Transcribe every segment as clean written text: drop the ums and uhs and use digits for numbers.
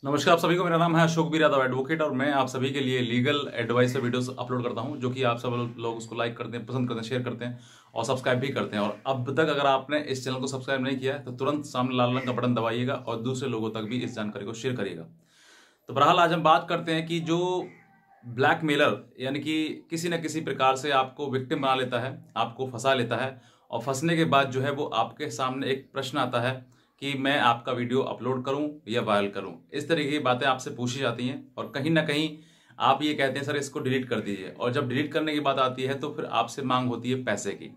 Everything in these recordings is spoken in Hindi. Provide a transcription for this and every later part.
नमस्कार आप सभी को। मेरा नाम है अशोक बीर यादव एडवोकेट और मैं आप सभी के लिए लीगल एडवाइस से वीडियोस अपलोड करता हूं, जो कि आप सब लोग उसको लाइक करते हैं, पसंद करते हैं, शेयर करते हैं और सब्सक्राइब भी करते हैं। और अब तक अगर आपने इस चैनल को सब्सक्राइब नहीं किया है तो तुरंत सामने लाल रंग का बटन दबाइएगा और दूसरे लोगों तक भी इस जानकारी को शेयर करिएगा। तो बहरहाल आज हम बात करते हैं कि जो ब्लैकमेलर यानी कि किसी न किसी प्रकार से आपको विक्टिम बना लेता है, आपको फंसा लेता है और फंसने के बाद जो है वो आपके सामने एक प्रश्न आता है कि मैं आपका वीडियो अपलोड करूं या वायरल करूं। इस तरीके की बातें आपसे पूछी जाती हैं और कहीं ना कहीं आप ये कहते हैं सर इसको डिलीट कर दीजिए, और जब डिलीट करने की बात आती है तो फिर आपसे मांग होती है पैसे की।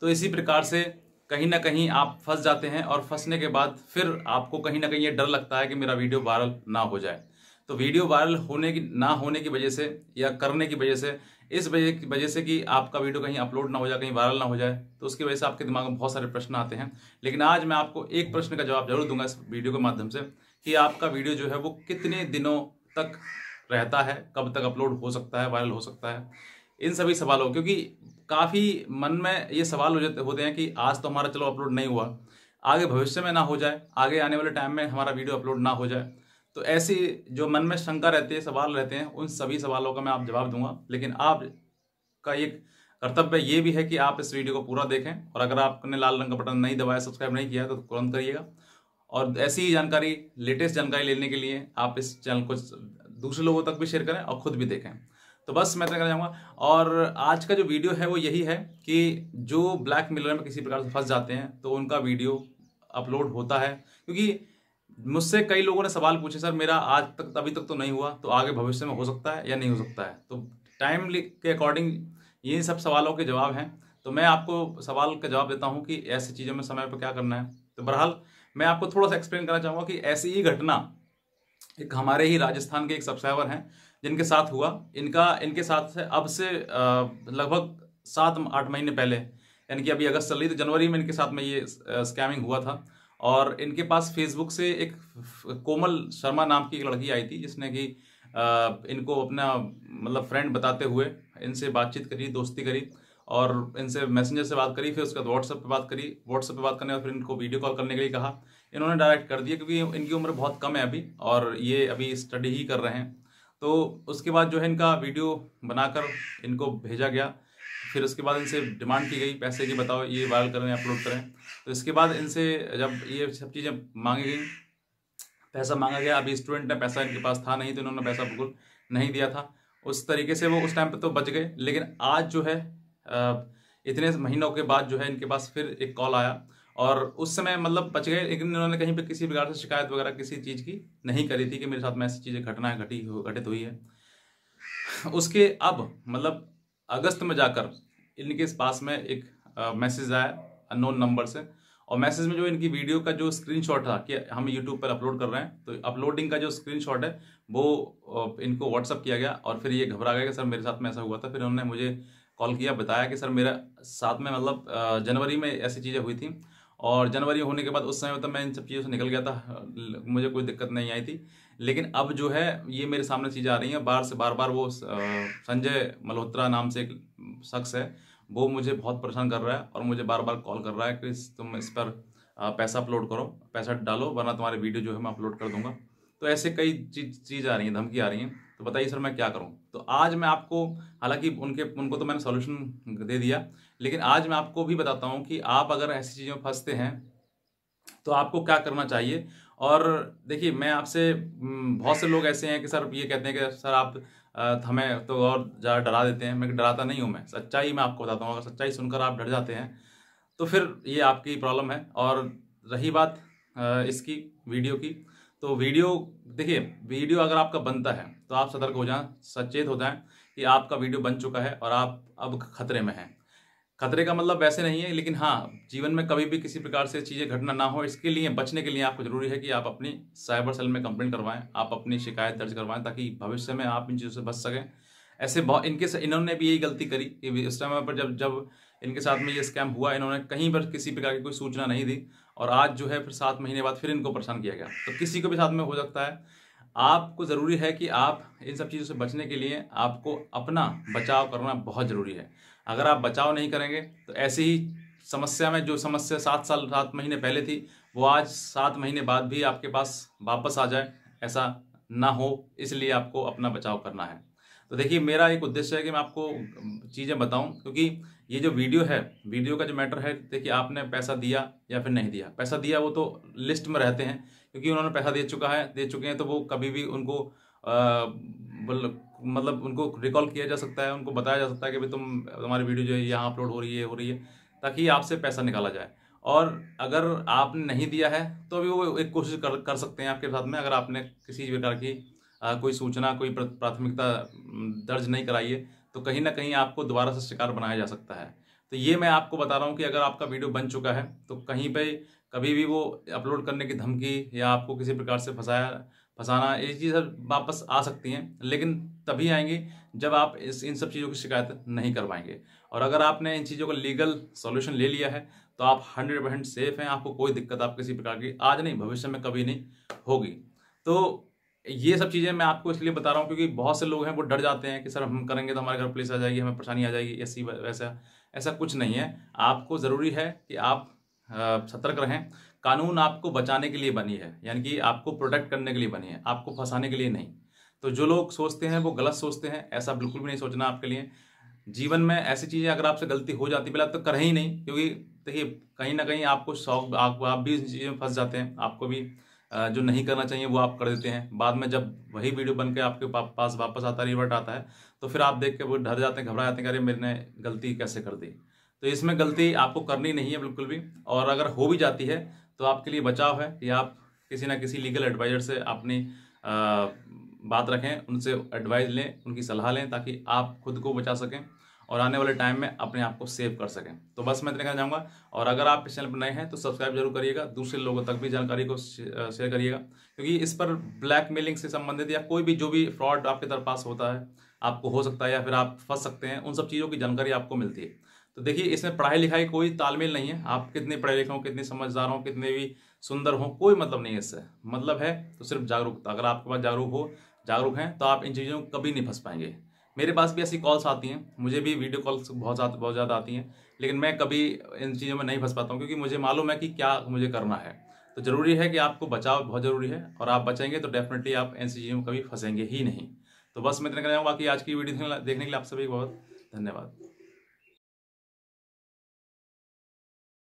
तो इसी प्रकार से कहीं ना कहीं आप फंस जाते हैं और फंसने के बाद फिर आपको कहीं ना कहीं ये डर लगता है कि मेरा वीडियो वायरल ना हो जाए। तो वीडियो वायरल होने की ना होने की वजह से या करने की वजह से, इस वजह से कि आपका वीडियो कहीं अपलोड ना हो जाए, कहीं वायरल ना हो जाए, तो उसकी वजह से आपके दिमाग में बहुत सारे प्रश्न आते हैं। लेकिन आज मैं आपको एक प्रश्न का जवाब जरूर दूंगा इस वीडियो के माध्यम से कि आपका वीडियो जो है वो कितने दिनों तक रहता है, कब तक अपलोड हो सकता है, वायरल हो सकता है। इन सभी सवालों, क्योंकि काफ़ी मन में ये सवाल होते हैं कि आज तो हमारा चलो अपलोड नहीं हुआ, आगे भविष्य में ना हो जाए, आगे आने वाले टाइम में हमारा वीडियो अपलोड ना हो जाए। तो ऐसी जो मन में शंका रहती है, सवाल रहते हैं, उन सभी सवालों का मैं आप जवाब दूंगा। लेकिन आपका एक कर्तव्य ये भी है कि आप इस वीडियो को पूरा देखें, और अगर आपने लाल रंग का बटन नहीं दबाया, सब्सक्राइब नहीं किया तो तुरंत करिएगा। और ऐसी ही जानकारी, लेटेस्ट जानकारी लेने के लिए आप इस चैनल को दूसरे लोगों तक भी शेयर करें और खुद भी देखें। तो बस मैं इतना कहना चाहूँगा। और आज का जो वीडियो है वो यही है कि जो ब्लैक मेलर में किसी प्रकार से फंस जाते हैं तो उनका वीडियो अपलोड होता है। क्योंकि मुझसे कई लोगों ने सवाल पूछे, सर मेरा आज तक अभी तक तो नहीं हुआ, तो आगे भविष्य में हो सकता है या नहीं हो सकता है। तो टाइम के अकॉर्डिंग ये सब सवालों के जवाब हैं। तो मैं आपको सवाल का जवाब देता हूँ कि ऐसी चीज़ों में समय पर क्या करना है। तो बहरहाल मैं आपको थोड़ा सा एक्सप्लेन करना चाहूँगा कि ऐसी ही घटना एक हमारे ही राजस्थान के एक सब्सक्राइबर हैं जिनके साथ हुआ। इनके साथ से अब से लगभग 7-8 महीने पहले, यानी कि अभी अगस्त चल रही, तो जनवरी में इनके साथ में ये स्कैमिंग हुआ था। और इनके पास फेसबुक से एक कोमल शर्मा नाम की एक लड़की आई थी, जिसने कि इनको अपना मतलब फ्रेंड बताते हुए इनसे बातचीत करी, दोस्ती करी और इनसे मैसेंजर से बात करी, फिर उसके बाद व्हाट्सएप पे बात करी। व्हाट्सएप पे बात करने और फिर इनको वीडियो कॉल करने के लिए कहा। इन्होंने डायरेक्ट कर दिया, क्योंकि इनकी उम्र बहुत कम है अभी और ये अभी स्टडी ही कर रहे हैं। तो उसके बाद जो है इनका वीडियो बनाकर इनको भेजा गया। फिर उसके बाद इनसे डिमांड की गई पैसे की, बताओ ये वायरल करें, अपलोड करें। तो इसके बाद इनसे जब ये सब चीज़ें मांगी गई, पैसा मांगा गया। अभी स्टूडेंट ने पैसा इनके पास था नहीं, तो इन्होंने पैसा बिल्कुल नहीं दिया था। उस तरीके से वो उस टाइम पे तो बच गए। लेकिन आज जो है इतने महीनों के बाद जो है इनके पास फिर एक कॉल आया, और उस समय मतलब बच गए, लेकिन इन्होंने कहीं पे किसी प्रकार से शिकायत वगैरह किसी चीज़ की नहीं करी थी कि मेरे साथ में ऐसी चीज़ें घटनाएं घटित हुई है। उसके अब मतलब अगस्त में जाकर इनके पास में एक मैसेज आया अननोन नंबर से, और मैसेज में जो इनकी वीडियो का जो स्क्रीनशॉट था कि हम यूट्यूब पर अपलोड कर रहे हैं, तो अपलोडिंग का जो स्क्रीनशॉट है वो इनको व्हाट्सअप किया गया। और फिर ये घबरा गया कि सर मेरे साथ में ऐसा हुआ था। फिर उन्होंने मुझे कॉल किया, बताया कि सर मेरा साथ में मतलब जनवरी में ऐसी चीज़ें हुई थी, और जनवरी होने के बाद उस समय तो मैं इन सब चीज़ों से निकल गया था, मुझे कोई दिक्कत नहीं आई थी। लेकिन अब जो है ये मेरे सामने चीज़ें आ रही हैं, बार बार वो संजय मल्होत्रा नाम से एक शख्स है, वो मुझे बहुत परेशान कर रहा है और मुझे बार बार कॉल कर रहा है कि तुम इस पर पैसा अपलोड करो, पैसा डालो, वरना तुम्हारी वीडियो जो है मैं अपलोड कर दूंगा। तो ऐसे कई चीज़ आ रही हैं, धमकी आ रही हैं। तो बताइए सर मैं क्या करूं। तो आज मैं आपको, हालांकि उनको तो मैंने सॉल्यूशन दे दिया, लेकिन आज मैं आपको भी बताता हूं कि आप अगर ऐसी चीज़ों में फंसते हैं तो आपको क्या करना चाहिए। और देखिए मैं आपसे बहुत से लोग ऐसे हैं कि सर ये कहते हैं कि सर आप हमें तो और ज़्यादा डरा देते हैं। मैं डराता नहीं हूँ, मैं सच्चाई मैं आपको बताता हूँ। अगर सच्चाई सुनकर आप डर जाते हैं तो फिर ये आपकी प्रॉब्लम है। और रही बात इसकी वीडियो की, तो वीडियो देखिए, वीडियो अगर आपका बनता है तो आप सतर्क हो जाएं, सचेत हो जाएं कि आपका वीडियो बन चुका है और आप अब खतरे में हैं। खतरे का मतलब वैसे नहीं है, लेकिन हाँ, जीवन में कभी भी किसी प्रकार से चीज़ें घटना ना हो, इसके लिए बचने के लिए आपको जरूरी है कि आप अपनी साइबर सेल में कंप्लेंट करवाएं, आप अपनी शिकायत दर्ज करवाएं, ताकि भविष्य में आप इन चीज़ों से बच सकें। ऐसे बहुत इन्होंने भी यही गलती करी कि इस समय पर जब जब इनके साथ में ये स्कैम हुआ, इन्होंने कहीं पर किसी प्रकार की कोई सूचना नहीं दी, और आज जो है फिर 7 महीने बाद फिर इनको परेशान किया गया। तो किसी को भी साथ में हो सकता है। आपको ज़रूरी है कि आप इन सब चीज़ों से बचने के लिए आपको अपना बचाव करना बहुत ज़रूरी है। अगर आप बचाव नहीं करेंगे तो ऐसी ही समस्या में, जो समस्या 7 महीने पहले थी, वो आज 7 महीने बाद भी आपके पास वापस आ जाए, ऐसा ना हो, इसलिए आपको अपना बचाव करना है। तो देखिए, मेरा एक उद्देश्य है कि मैं आपको चीज़ें बताऊं, क्योंकि ये जो वीडियो है, वीडियो का जो मैटर है, देखिए आपने पैसा दिया या फिर नहीं दिया, पैसा दिया वो तो लिस्ट में रहते हैं, क्योंकि उन्होंने पैसा दे चुके हैं, तो वो कभी भी उनको मतलब उनको रिकॉल किया जा सकता है, उनको बताया जा सकता है कि भाई तुम्हारी वीडियो जो है यहाँ अपलोड हो रही है, ताकि आपसे पैसा निकाला जाए। और अगर आपने नहीं दिया है तो भी वो एक कोशिश कर सकते हैं आपके साथ में, अगर आपने किसी प्रकार की कोई सूचना, कोई प्राथमिकता दर्ज नहीं कराई है, तो कहीं ना कहीं आपको दोबारा से शिकार बनाया जा सकता है। तो ये मैं आपको बता रहा हूँ कि अगर आपका वीडियो बन चुका है तो कहीं पे कभी भी वो अपलोड करने की धमकी या आपको किसी प्रकार से फंसाना, ये चीज़ें वापस आ सकती हैं, लेकिन तभी आएंगी जब आप इन सब चीज़ों की शिकायत नहीं करवाएंगे। और अगर आपने इन चीज़ों का लीगल सॉल्यूशन ले लिया है तो आप 100% सेफ हैं, आपको कोई दिक्कत आप किसी प्रकार की आज नहीं, भविष्य में कभी नहीं होगी। तो ये सब चीज़ें मैं आपको इसलिए बता रहा हूँ क्योंकि बहुत से लोग हैं वो डर जाते हैं कि सर हम करेंगे तो हमारे घर पुलिस आ जाएगी, हमें परेशानी आ जाएगी, ऐसी वैसा। ऐसा कुछ नहीं है। आपको ज़रूरी है कि आप सतर्क रहें। कानून आपको बचाने के लिए बनी है, यानी कि आपको प्रोटेक्ट करने के लिए बनी है, आपको फंसाने के लिए नहीं। तो जो लोग सोचते हैं वो गलत सोचते हैं, ऐसा बिल्कुल भी नहीं सोचना आपके लिए। जीवन में ऐसी चीज़ें अगर आपसे गलती हो जाती है, पहले तो करें ही नहीं, क्योंकि देखिए कहीं ना कहीं आपको शौक, आप भी इस चीज़ों में फंस जाते हैं। आपको भी जो नहीं करना चाहिए वो आप कर देते हैं। बाद में जब वही वीडियो बन के आपके पास वापस आता है, रिवर्ट आता है, तो फिर आप देख के वो डर जाते हैं, घबरा जाते हैं कि अरे मैंने गलती कैसे कर दी। तो इसमें गलती आपको करनी नहीं है बिल्कुल भी। और अगर हो भी जाती है तो आपके लिए बचाव है कि आप किसी ना किसी लीगल एडवाइजर से अपनी बात रखें, उनसे एडवाइस लें, उनकी सलाह लें, ताकि आप खुद को बचा सकें और आने वाले टाइम में अपने आप को सेव कर सकें। तो बस मैं इतना कहना चाहूँगा। और अगर आप इस चैनल पर नए हैं तो सब्सक्राइब जरूर करिएगा, दूसरे लोगों तक भी जानकारी को शेयर करिएगा, क्योंकि इस पर ब्लैकमेलिंग से संबंधित या कोई भी जो भी फ्रॉड आपके तरफ पास होता है, आपको हो सकता है या फिर आप फंस सकते हैं, उन सब चीज़ों की जानकारी आपको मिलती है। तो देखिए, इसमें पढ़ाई लिखाई कोई तालमेल नहीं है। आप कितने पढ़े लिखे हों, कितने समझदार हों, कितने भी सुंदर हों, कोई मतलब नहीं है इससे। मतलब है तो सिर्फ जागरूकता। अगर आपके पास जागरूक हैं तो आप इन चीज़ों में कभी नहीं फंस पाएंगे। मेरे पास भी ऐसी कॉल्स आती हैं, मुझे भी वीडियो कॉल्स बहुत ज़्यादा आती हैं, लेकिन मैं कभी इन चीज़ों में नहीं फंस पाता हूँ, क्योंकि मुझे मालूम है कि क्या मुझे करना है। तो ज़रूरी है कि आपको बचाव बहुत ज़रूरी है, और आप बचेंगे तो डेफिनेटली आप इन चीज़ों में कभी फंसेंगे ही नहीं। तो बस मैं इतना कहना चाहूँगा कि आज की वीडियो देखने के लिए आप सभी को बहुत धन्यवाद।